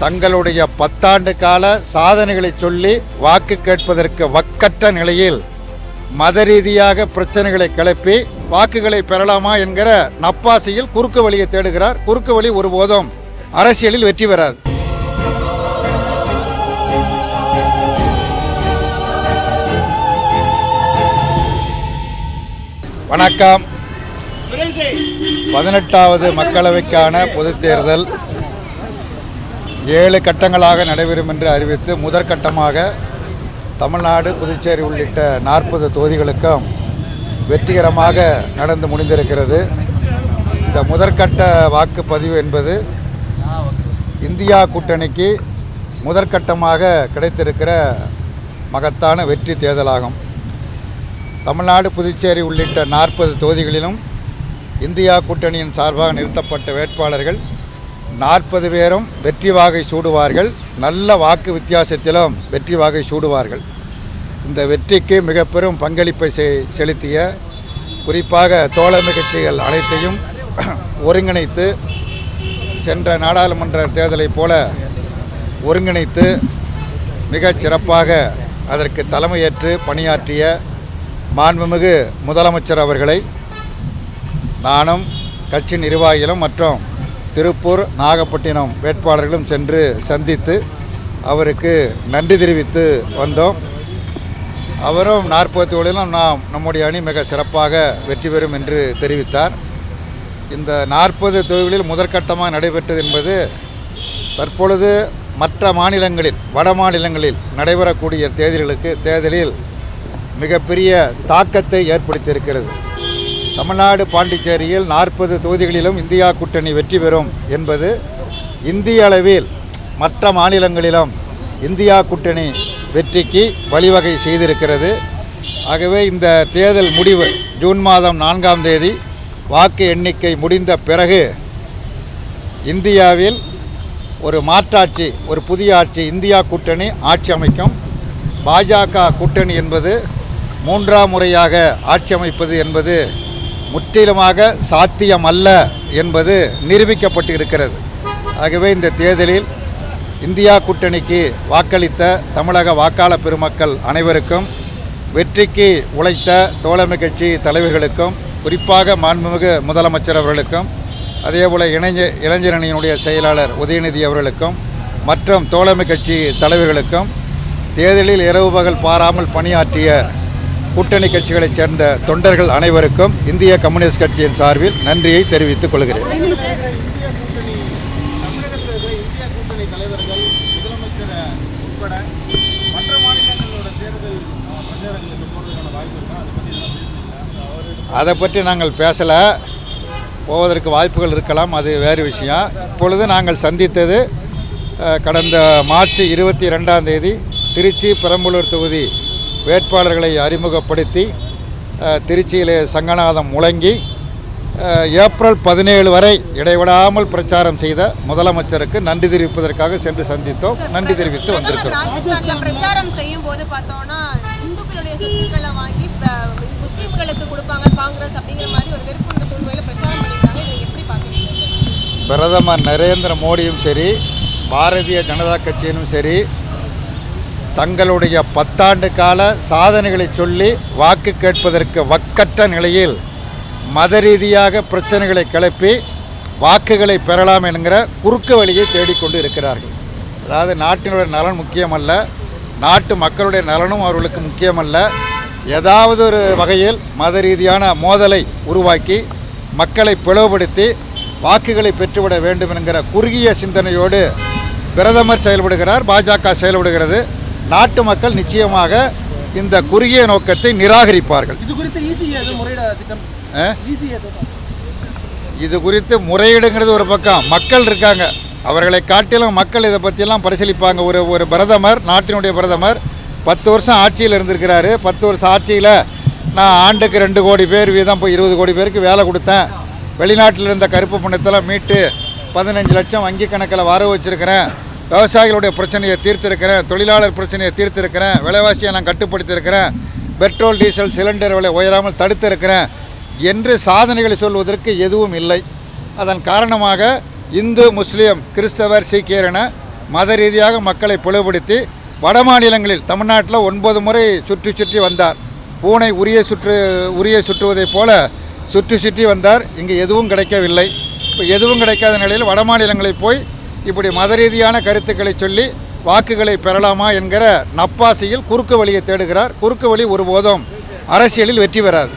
தங்களுடைய 10 ஆண்டு கால சாதனைகளை சொல்லி வாக்கு கேட்பதற்கு வக்கற்ற நிலையில் மத ரீதியாக பிரச்சனைகளை கிளப்பி வாக்குகளை பெறலாமா என்கிற நப்பாசையில் குறுக்கு வழியை தேடுகிறார். குறுக்கு வழி ஒருபோதும் அரசியலில் வெற்றி பெறாது. வணக்கம். 18வது மக்களவைக்கான பொதுத் தேர்தல் 7 கட்டங்களாக நடைபெறும் என்று அறிவித்து முதற்கட்டமாக தமிழ்நாடு, புதுச்சேரி உள்ளிட்ட 40 தொகுதிகளுக்கும் வெற்றிகரமாக நடந்து முடிந்திருக்கிறது. இந்த முதற்கட்ட வாக்குப்பதிவு என்பது இந்தியா கூட்டணிக்கு முதற்கட்டமாக கிடைத்திருக்கிற மகத்தான வெற்றி தேர்தலாகும். தமிழ்நாடு, புதுச்சேரி உள்ளிட்ட 40 தொகுதிகளிலும் இந்தியா கூட்டணியின் சார்பாக நிறுத்தப்பட்ட வேட்பாளர்கள் 40 பேரும் வெற்றி வாகை சூடுவார்கள். நல்ல வாக்கு வித்தியாசத்திலும் வெற்றி வாகை சூடுவார்கள். இந்த வெற்றிக்கு மிக பெரும் பங்களிப்பை செலுத்திய குறிப்பாக தோழமை கட்சிகள் அனைத்தையும் ஒருங்கிணைத்து சென்ற நாடாளுமன்ற தேர்தலைப் போல ஒருங்கிணைத்து மிகச் சிறப்பாக அதற்கு தலைமையேற்று பணியாற்றிய மாண்புமிகு முதலமைச்சர் அவர்களை நானும் கட்சி நிர்வாகிகளும் மற்றும் திருப்பூர், நாகப்பட்டினம் வேட்பாளர்களும் சென்று சந்தித்து அவருக்கு நன்றி தெரிவித்து வந்தோம். அவரும் 40 தொகுதியிலும் நம்முடைய அணி மிக சிறப்பாக வெற்றி பெறும் என்று தெரிவித்தார். இந்த 40 தொகுதிகளில் முதற்கட்டமாக நடைபெற்றது என்பது தற்பொழுது மற்ற மாநிலங்களில், வட மாநிலங்களில் நடைபெறக்கூடிய தேர்தலில் மிகப்பெரிய தாக்கத்தை ஏற்படுத்தியிருக்கிறது. தமிழ்நாடு, பாண்டிச்சேரியில் 40 தொகுதிகளிலும் இந்தியா கூட்டணி வெற்றி பெறும் என்பது இந்திய அளவில் மற்ற மாநிலங்களிலும் இந்தியா கூட்டணி வெற்றிக்கு வழிவகை செய்திருக்கிறது. ஆகவே இந்த தேர்தல் முடிவு ஜூன் மாதம் 4ஆம் தேதி வாக்கு எண்ணிக்கை முடிந்த பிறகு இந்தியாவில் ஒரு மாற்றாட்சி, ஒரு புதிய ஆட்சி, இந்தியா கூட்டணி ஆட்சி அமைக்கும். பாஜக கூட்டணி என்பது 3ஆம் முறையாக ஆட்சி அமைப்பது என்பது முற்றிலுமாக சாத்தியமல்ல என்பது நிரூபிக்கப்பட்டு இருக்கிறது. ஆகவே இந்த தேர்தலில் இந்தியா கூட்டணிக்கு வாக்களித்த தமிழக வாக்காளர் பெருமக்கள் அனைவருக்கும், வெற்றிக்கு உழைத்த தோழமை கட்சி தலைவர்களுக்கும், குறிப்பாக மாண்புமிகு முதலமைச்சர் அவர்களுக்கும், அதேபோல் இளைஞரணியினுடைய செயலாளர் உதயநிதி அவர்களுக்கும் மற்றும் தோழமை கட்சி தலைவர்களுக்கும், தேர்தலில் இரவு பகல் பாராமல் பணியாற்றிய கூட்டணி கட்சிகளைச் சேர்ந்த தொண்டர்கள் அனைவருக்கும் இந்திய கம்யூனிஸ்ட் கட்சியின் சார்பில் நன்றியை தெரிவித்துக் கொள்கிறேன். அதை பற்றி நாங்கள் பேசலை. போவதற்கு வாய்ப்புகள் இருக்கலாம், அது வேறு விஷயம். இப்பொழுது நாங்கள் சந்தித்தது கடந்த மார்ச் 22ஆம் தேதி திருச்சி, பெரம்பலூர் தொகுதி வேட்பாளர்களை அறிமுகப்படுத்தி திருச்சியிலே சங்கநாதம் முழங்கி ஏப்ரல் 17 வரை இடைவிடாமல் பிரச்சாரம் செய்த முதலமைச்சருக்கு நன்றி தெரிவிப்பதற்காக சென்று சந்தித்தோம். நன்றி தெரிவித்து வந்திருக்கிறோம். ராஜஸ்தானில் பிரச்சாரம் செய்யும் போது பார்த்தோம்னா இந்துக்களுடைய சொத்துக்களை வாங்கி முஸ்லீம்களுக்கு கொடுப்பாங்க காங்கிரஸ் அப்படிங்கிற மாதிரி ஒரு வெறுப்புண்ட தூண்டுவையில் பிரச்சாரம் பண்ணியிருக்காங்க. இதை எப்படி பார்க்குறீங்க? பிரதமர் நரேந்திர மோடியும் சரி, பாரதிய ஜனதா கட்சியினும் சரி, தங்களுடைய 10 ஆண்டு கால சாதனைகளை சொல்லி வாக்கு கேட்பதற்கு வக்கற்ற நிலையில் மத ரீதியாக பிரச்சனைகளை கிளப்பி வாக்குகளை பெறலாம் என்கிற குறுக்கு வழியை தேடிக்கொண்டு இருக்கிறார்கள். அதாவது நாட்டினுடைய நலன் முக்கியமல்ல, நாட்டு மக்களுடைய நலனும் அவர்களுக்கு முக்கியமல்ல. ஏதாவது ஒரு வகையில் மத ரீதியான மோதலை உருவாக்கி மக்களை பிளவுபடுத்தி வாக்குகளை பெற்றுவிட வேண்டும் என்கிற குறுகிய சிந்தனையோடு பிரதமர் செயல்படுகிறார், பாஜக செயல்படுகிறது. நாட்டு மக்கள் நிச்சயமாக இந்த குறுகிய நோக்கத்தை நிராகரிப்பார்கள். இது குறித்து முறையீடுங்கிறது ஒரு பக்கம், மக்கள் இருக்காங்க, அவர்களை காட்டிலும் மக்கள் இதை பற்றியெல்லாம் பரிசீலிப்பாங்க. ஒரு பிரதமர், நாட்டினுடைய பிரதமர் 10 வருஷம் ஆட்சியில் இருந்திருக்கிறாரு. 10 வருஷம் ஆட்சியில் நான் ஆண்டுக்கு 2 கோடி பேர் வீதம் இப்போ 20 கோடி பேருக்கு வேலை கொடுத்தேன், வெளிநாட்டில் இருந்த கருப்பு பணத்தெல்லாம் மீட்டு 15 லட்சம் வங்கி கணக்கில் வர வச்சுருக்கிறேன், விவசாயிகளுடைய பிரச்சனையை தீர்த்திருக்கிறேன், தொழிலாளர் பிரச்சனையை தீர்த்திருக்கிறேன், விலைவாசியை நான் கட்டுப்படுத்தியிருக்கிறேன், பெட்ரோல் டீசல் சிலிண்டர் விலை உயராமல் தடுத்திருக்கிறேன் என்று சாதனைகளை சொல்வதற்கு எதுவும் இல்லை. அதன் காரணமாக இந்து, முஸ்லீம், கிறிஸ்தவர், சீக்கியர் என மத ரீதியாக மக்களை பிளவுபடுத்தி வட மாநிலங்களில் தமிழ்நாட்டில் 9 முறை சுற்றி சுற்றி வந்தார். பூனை உரிய சுற்றுவதைப் போல சுற்றி வந்தார். இங்கே எதுவும் கிடைக்கவில்லை. இப்போ எதுவும் கிடைக்காத நிலையில் வட மாநிலங்களில் போய் இப்படி மத ரீதியான கருத்துக்களை சொல்லி வாக்குகளை பெறலாமா என்கிற நப்பாசையில் குறுக்கு வழியை தேடுகிறார். குறுக்கு வழி ஒருபோதும் அரசியலில் வெற்றி பெறாது.